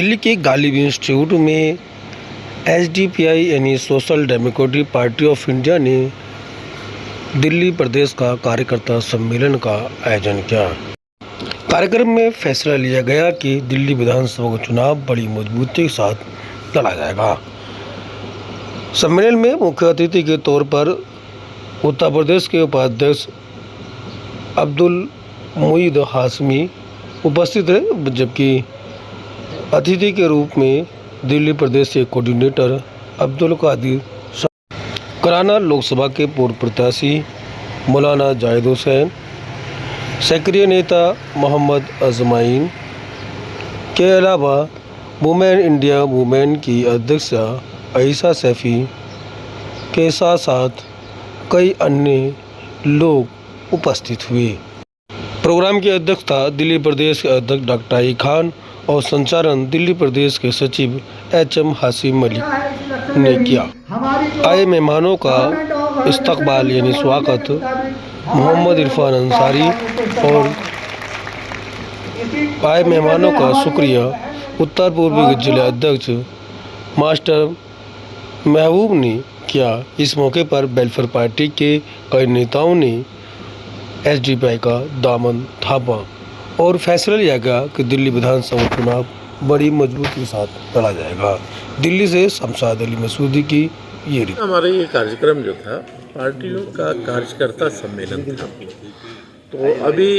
दिल्ली के गालिब इंस्टीट्यूट में एसडीपीआई यानी social democratic party of India ने दिल्ली प्रदेश का कार्यकर्ता सम्मेलन का आयोजन किया। कार्यक्रम में फैसला लिया गया कि दिल्ली विधानसभा का चुनाव बड़ी मजबूती के साथ लड़ा जाएगा। सम्मेलन में मुख्य अतिथि के तौर पर उत्तर प्रदेश के उपाध्यक्ष अब्दुल मुईद हाशमी उपस्थित रहे, जबकि अतिथि के रूप में दिल्ली प्रदेश के कोऑर्डिनेटर अब्दुल कादिर कराना, लोकसभा के पूर्व प्रत्याशी मौलाना जाहिद हुसैन, सक्रिय नेता मोहम्मद अजमाइन के अलावा वुमेन इंडिया मूवमेंट की अध्यक्ष आयशा सैफी के साथ साथ कई अन्य लोग उपस्थित हुए। प्रोग्राम की अध्यक्षता दिल्ली प्रदेश के अध्यक्ष डॉक्टर आई खान और संचालन दिल्ली प्रदेश के सचिव एचएम हासिम मलिक ने किया। आए मेहमानों का इस्तकबाल यानी स्वागत मोहम्मद इरफान अंसारी और आए मेहमानों का शुक्रिया उत्तर पूर्वी जिला अध्यक्ष मास्टर महबूब ने किया। इस मौके पर वेलफेयर पार्टी के कई नेताओं ने एसडीपीआई का दामन थामा और फैसला लिया गया कि दिल्ली विधानसभा चुनाव बड़ी मजबूती के साथ लड़ा जाएगा। दिल्ली से शमशाद अली मसूदी की ये रिपोर्ट। हमारा ये कार्यक्रम जो था पार्टियों का कार्यकर्ता सम्मेलन था। तो अभी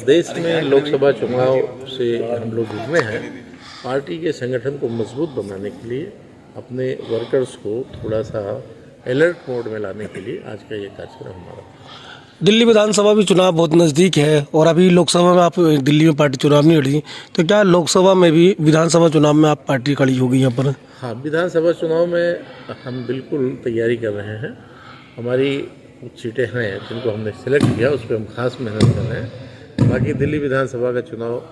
देश में लोकसभा चुनाव से हम लोग जुड़े हैं। पार्टी के संगठन को मजबूत बनाने के लिए, अपने वर्कर्स को थोड़ा सा अलर्ट मोड में लाने के लिए आज का ये कार्यक्रम हमारा। दिल्ली विधानसभा भी चुनाव बहुत नज़दीक है और अभी लोकसभा में आप दिल्ली में पार्टी चुनाव नहीं लड़ी, तो क्या लोकसभा में भी विधानसभा चुनाव में आप पार्टी खड़ी होगी यहाँ पर? हाँ, विधानसभा चुनाव में हम बिल्कुल तैयारी कर रहे हैं। हमारी कुछ सीटें हैं जिनको हमने सेलेक्ट किया, उस पर हम खास मेहनत कर रहे हैं। बाकी दिल्ली विधानसभा का चुनाव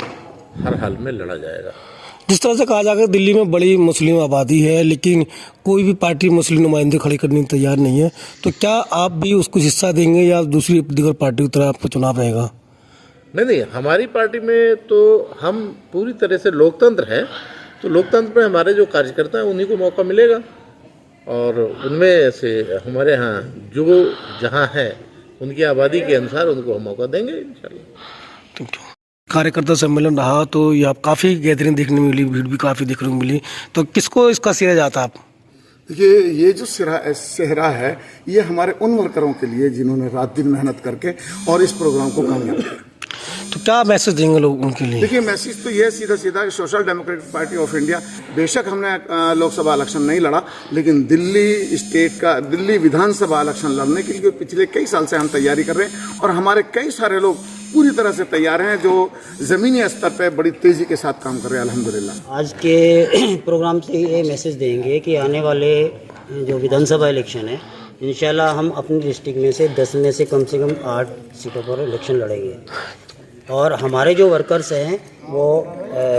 हर हाल में लड़ा जाएगा। जिस तरह से कहा जाएगा दिल्ली में बड़ी मुस्लिम आबादी है, लेकिन कोई भी पार्टी मुस्लिम नुमाइंदे खड़े करने को तैयार नहीं है, तो क्या आप भी उसको हिस्सा देंगे या दूसरी दीगर पार्टी की तरह आपका चुनाव रहेगा? नहीं, हमारी पार्टी में तो हम पूरी तरह से लोकतंत्र है, तो लोकतंत्र में हमारे जो कार्यकर्ता हैं उन्हीं को मौका मिलेगा और उनमें से हमारे यहाँ जो जहाँ है उनकी आबादी के अनुसार उनको हम मौका देंगे इंशाल्लाह। कार्यकर्ता सम्मेलन रहा तो ये आप काफ़ी गैदरिंग देखने में मिली, भीड़ भी काफ़ी देखने को मिली, तो किसको इसका श्रेय जाता आप? ये जो सेहरा है ये हमारे उन वर्करों के लिए जिन्होंने रात दिन मेहनत करके और इस प्रोग्राम को कामयाब किया। तो क्या मैसेज देंगे लोग उनके लिए? देखिए, मैसेज तो ये सीधा social democratic party of India, बेशक हमने लोकसभा इलेक्शन नहीं लड़ा, लेकिन दिल्ली विधानसभा इलेक्शन लड़ने के लिए पिछले कई साल से हम तैयारी कर रहे हैं और हमारे कई सारे लोग पूरी तरह से तैयार हैं जो ज़मीनी स्तर पे बड़ी तेज़ी के साथ काम कर रहे हैं अल्हम्दुलिल्लाह। आज के प्रोग्राम से ये मैसेज देंगे कि आने वाले जो विधानसभा इलेक्शन है इंशाल्लाह हम अपनी डिस्ट्रिक्ट में से 10 में से कम 8 सीटों पर इलेक्शन लड़ेंगे और हमारे जो वर्कर्स हैं वो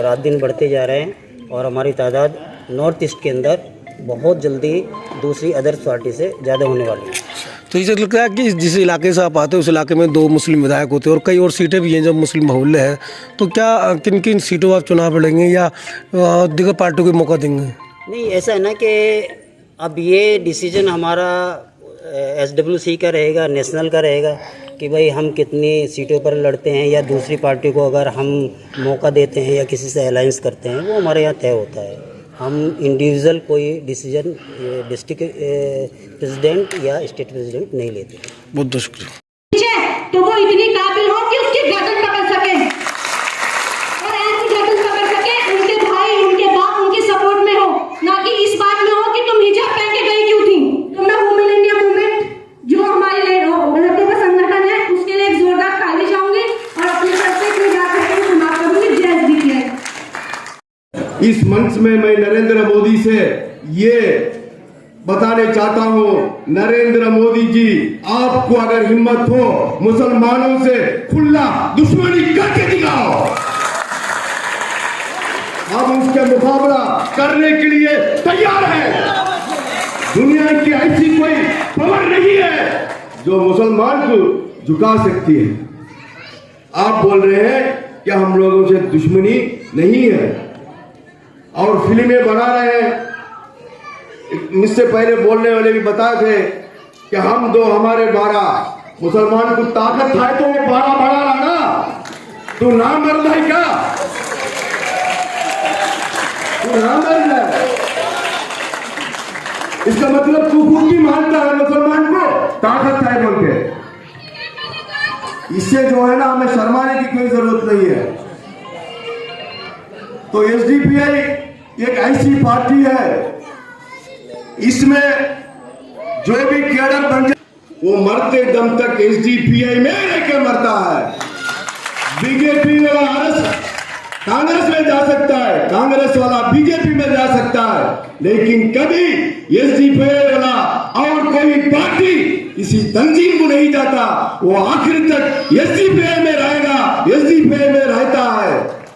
रात दिन बढ़ते जा रहे हैं और हमारी तादाद नॉर्थ ईस्ट के अंदर बहुत जल्दी दूसरी अदर पार्टी से ज़्यादा होने वाली है। तो ये लगता है कि जिस इलाके से आप आते हैं उस इलाके में 2 मुस्लिम विधायक होते हैं और कई और सीटें भी हैं जब मुस्लिम मोहल्ले हैं, तो क्या किन किन सीटों पर आप चुनाव लड़ेंगे या दीगर पार्टियों को मौका देंगे? नहीं, ऐसा है ना कि अब ये डिसीजन हमारा SWC का रहेगा, नेशनल का रहेगा कि भाई हम कितनी सीटों पर लड़ते हैं या दूसरी पार्टी को अगर हम मौका देते हैं या किसी से अलायंस करते हैं, वो हमारे यहाँ तय होता है। हम इंडिविजुअल कोई डिसीजन डिस्ट्रिक्ट प्रेसिडेंट या स्टेट प्रेसिडेंट नहीं लेते। बहुत बहुत शुक्रिया। तो वो इतनी काबिल हो कि उसकी गर्दन पकड़ सके और ऐसी गर्दन पकड़ सके उनके भाई, उनके बाप उनकी सपोर्ट में हो, ना कि इस बात में हो कि तुम हिजाब पहन के गई क्यों थी। तो मैं वुमेन इंडिया मूवमेंट जो हमारे लड़कों का संगठन है उसके लिए एक जोरदार ताली जाऊंगी और अपने तरफ से कोई जाकर चुनाव करूंगी। जय हिंद। इस मंच में मैं नरेंद्र मोदी से ये बताने चाहता हूं, नरेंद्र मोदी जी, आपको अगर हिम्मत हो मुसलमानों से खुला दुश्मनी करके दिखाओ। हम उसके मुकाबला करने के लिए तैयार हैं। दुनिया की ऐसी कोई पावर नहीं है जो मुसलमान को झुका सकती है। आप बोल रहे हैं कि हम लोगों से दुश्मनी नहीं है। और फिल्में बना रहे हैं। मुझसे पहले बोलने वाले भी बताए थे कि हम 2 हमारे 12 मुसलमान को ताकत है तो वो 12 बढ़ा रहा ना। तू ना मरना है क्या? तू ना मरना है, इसका मतलब तू खुद भी मानता है मुसलमान को ताकत है बोल के। इससे जो है ना हमें शर्माने की कोई जरूरत नहीं है। तो एसडीपीआई एक ऐसी पार्टी है, इसमें जो भी कैडर बन जाए वो मरते दम तक एसडीपीआई में रह के मरता है। बीजेपी वाला कांग्रेस में जा सकता है, कांग्रेस वाला बीजेपी में जा सकता है, लेकिन कभी एसडीपीआई वाला और कोई पार्टी किसी तंजीम को नहीं जाता। वो आखिर तक एसडीपीआई में रहेगा, एसडीपीआई में रहता है।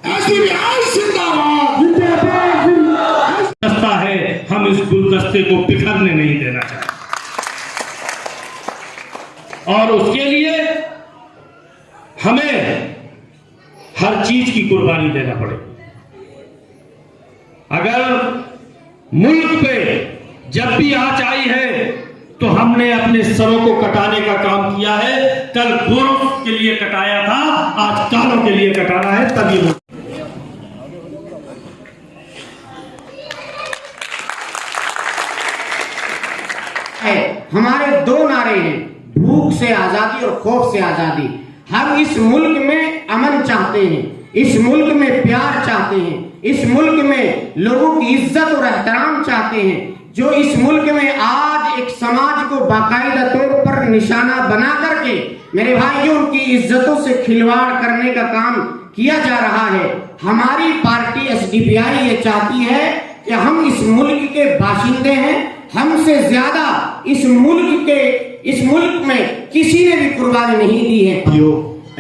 एसडीपीआई जिंदाबाद, गुलदस्ता है, हम इस गुलदस्ते को बिखरने नहीं देना चाहते और उसके लिए हमें हर चीज की कुर्बानी देना पड़ेगी। अगर मुल्क पे जब भी आंच आई है तो हमने अपने सरों को कटाने का काम किया है। कल गोरों के लिए कटाया था, आज कालों के लिए कटाना है, तभी हमारे 2 नारे हैं, भूख से आजादी और खौफ से आजादी। हम इस मुल्क में अमन चाहते हैं, इस मुल्क में प्यार चाहते हैं, इस मुल्क में लोगों की इज्जत और एहतराम चाहते हैं। जो इस मुल्क में आज एक समाज को बाकायदा तौर पर निशाना बना करके मेरे भाइयों उनकी इज्जतों से खिलवाड़ करने का काम किया जा रहा है। हमारी पार्टी एसडीपीआई ये चाहती है कि हम इस मुल्क के बाशिंदे हैं, हमसे ज्यादा इस मुल्क में किसी ने भी कुर्बानी नहीं दी है।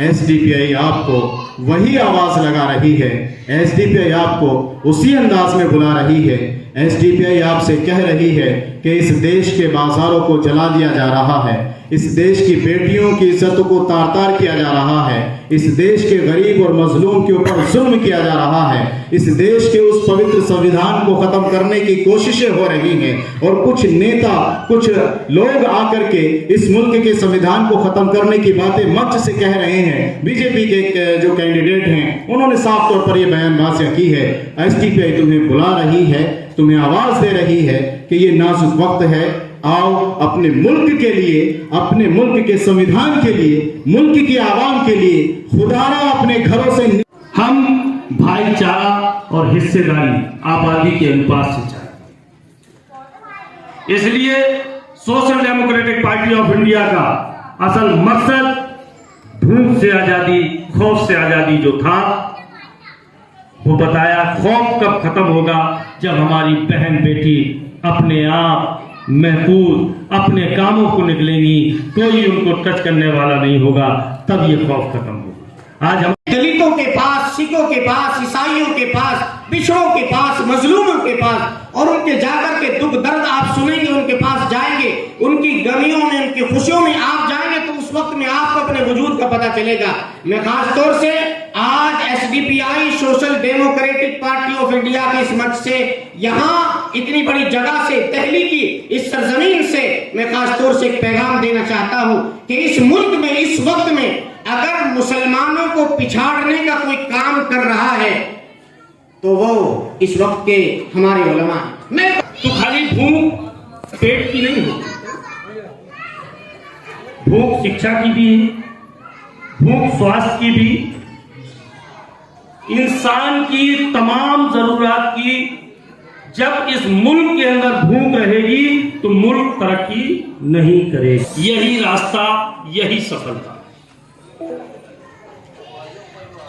एसडीपीआई आपको वही आवाज लगा रही है, एसडीपीआई आपको उसी अंदाज में बुला रही है। एसडीपीआई आपसे कह रही है कि इस देश के बाजारों को जला दिया जा रहा है, इस देश की बेटियों की इज्जत को तार तार किया जा रहा है, इस देश के गरीब और मजलूम के ऊपर जुल्म किया जा रहा है, इस देश के उस पवित्र संविधान को खत्म करने की कोशिशें हो रही हैं और कुछ नेता, कुछ लोग आकर के इस मुल्क के संविधान को खत्म करने की बातें मंच से कह रहे हैं। बीजेपी के जो कैंडिडेट हैं उन्होंने साफ तौर पर यह बयानबाजियां की है। एसडीपीआई तुम्हें बुला रही है, तुम्हें आवाज दे रही है कि ये नाजुक वक्त है, आओ अपने मुल्क के लिए, अपने मुल्क के संविधान के लिए, मुल्क की आवाम के लिए खुदारा अपने घरों से। हम भाईचारा और हिस्सेदारी आबादी के अनुपात से चाहते हैं। इसलिए social democratic party of India का असल मकसद भूख से आजादी, खौफ से आजादी जो था वो बताया। खौफ कब खत्म होगा? जब हमारी बहन बेटी अपने आप महफूज अपने कामों को निकलेंगी, कोई उनको टच करने वाला नहीं होगा, तब ये खौफ खत्म होगा। आज हम दलितों के पास, सिखों के पास, ईसाइयों के पास, पिछड़ों के पास, मजलूमों के पास और उनके जाकर के दुख दर्द आप सुनेंगे, उनके पास जाएंगे, उनकी गमियों में, उनकी खुशियों में आप जाएंगे तो उस वक्त में आपको अपने वजूद का पता चलेगा। मैं खास तौर से आज SDPI social democratic party of India के इस मंच से, यहाँ इतनी बड़ी जगह से, दिल्ली की इस सरजमीन से मैं खास तौर से एक पैगाम देना चाहता हूँ कि इस मुल्क में इस वक्त में अगर मुसलमानों को पिछाड़ने का कोई काम कर रहा है तो वो इस वक्त के हमारे उलमा हैं। मैं तो खाली भूख पेट की नहीं होती, भूख शिक्षा की भी है, भूख स्वास्थ्य की भी, इंसान की तमाम जरूरत की। जब इस मुल्क के अंदर भूख रहेगी तो मुल्क तरक्की नहीं करेगा। यही रास्ता, यही सफलता।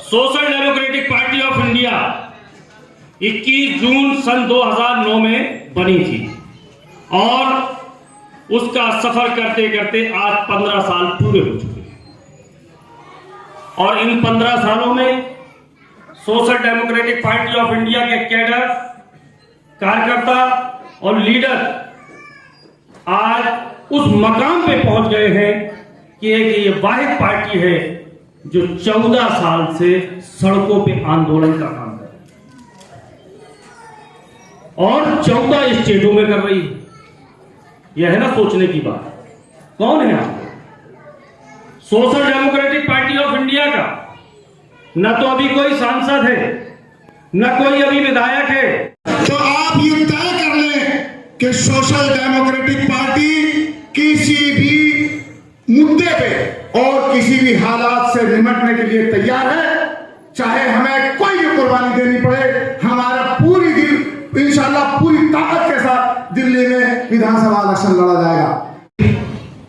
Social democratic party of India 21 जून सन 2009 में बनी थी और उसका सफर करते करते आज 15 साल पूरे हो चुके हैं। और इन 15 सालों में social democratic party of India के कैडर, कार्यकर्ता और लीडर आज उस मकाम पे पहुंच गए हैं कि ये वाहिद पार्टी है जो 14 साल से सड़कों पे आंदोलन का काम कर रही है। और 14 स्टेटों में कर रही है। यह है ना सोचने की बात। कौन है आप? Social democratic party of India का न तो अभी कोई सांसद है, न कोई अभी विधायक है। तो आप ये तय कर लें कि सोशल डेमोक्रेटिक पार्टी किसी भी मुद्दे पे और किसी भी हालात से निपटने के लिए तैयार है, चाहे हमें कोई भी कुर्बानी देनी पड़े। हमारा पूरी दिल इंशाल्लाह पूरी ताकत के साथ दिल्ली में विधानसभा इलेक्शन लड़ा जाएगा।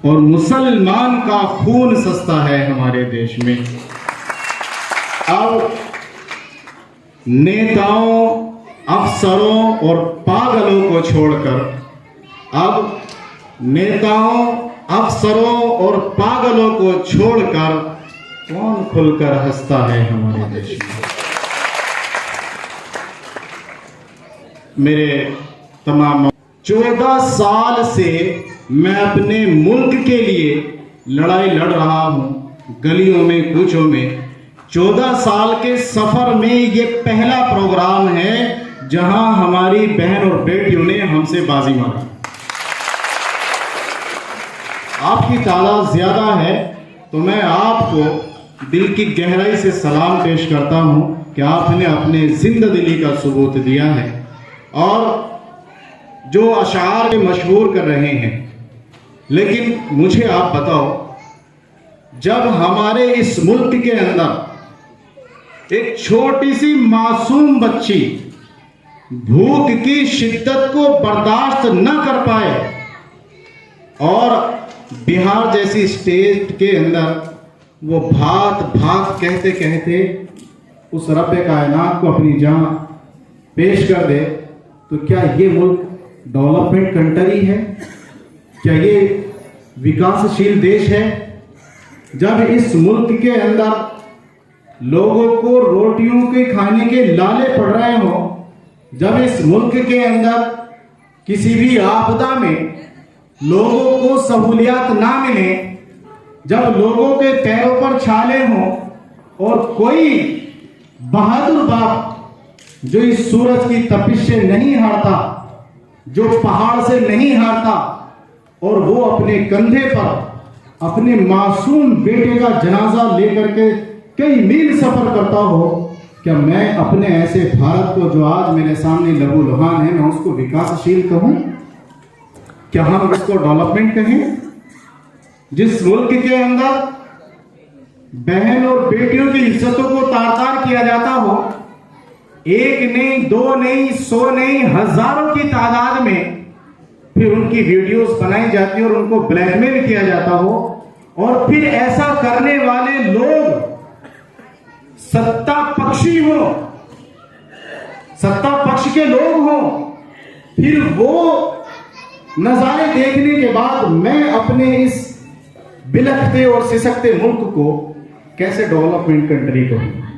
और मुसलमान का खून सस्ता है हमारे देश में। अब नेताओं, अफसरों और पागलों को छोड़कर अब नेताओं, अफसरों और पागलों को छोड़कर कौन खुलकर हंसता है हमारे देश में? मेरे तमाम 14 साल से मैं अपने मुल्क के लिए लड़ाई लड़ रहा हूं, गलियों में कूचों में। 14 साल के सफर में ये पहला प्रोग्राम है जहां हमारी बहन और बेटियों ने हमसे बाजी मारी। आपकी तादाद ज्यादा है तो मैं आपको दिल की गहराई से सलाम पेश करता हूं कि आपने अपने जिंददिली का सबूत दिया है और जो अशार मशहूर कर रहे हैं। लेकिन मुझे आप बताओ, जब हमारे इस मुल्क के अंदर एक छोटी सी मासूम बच्ची भूख की शिद्दत को बर्दाश्त न कर पाए और बिहार जैसी स्टेट के अंदर वो भात भात कहते कहते उस रब्बे कायनात को अपनी जान पेश कर दे, तो क्या ये मुल्क डेवलपमेंट कंट्री है? क्या ये विकासशील देश है? जब इस मुल्क के अंदर लोगों को रोटियों के खाने के लाले पड़ रहे हो, जब इस मुल्क के अंदर किसी भी आपदा में लोगों को सहूलियत ना मिले, जब लोगों के पैरों पर छाले हों और कोई बहादुर बाप जो इस सूरज की तपिश से नहीं हारता, जो पहाड़ से नहीं हारता और वो अपने कंधे पर अपने मासूम बेटे का जनाजा लेकर के कई मील सफर करता हो, क्या मैं अपने ऐसे भारत को जो आज मेरे सामने लहू लुहान है, मैं उसको विकासशील कहूं? क्या हम उसको डेवलपमेंट कहें? जिस मुल्क के अंदर बहन और बेटियों की इज्जतों को तार-तार किया जाता हो, एक नहीं, दो नहीं, 100 नहीं, हजारों की तादाद में फिर उनकी वीडियोस बनाई जाती है और उनको ब्लैकमेल किया जाता हो, और फिर ऐसा करने वाले लोग सत्ता पक्षी हो, सत्ता पक्ष के लोग हो, फिर वो नजारे देखने के बाद मैं अपने इस बिलखते और सिसकते मुल्क को कैसे डेवलपमेंट कंट्री कहूं?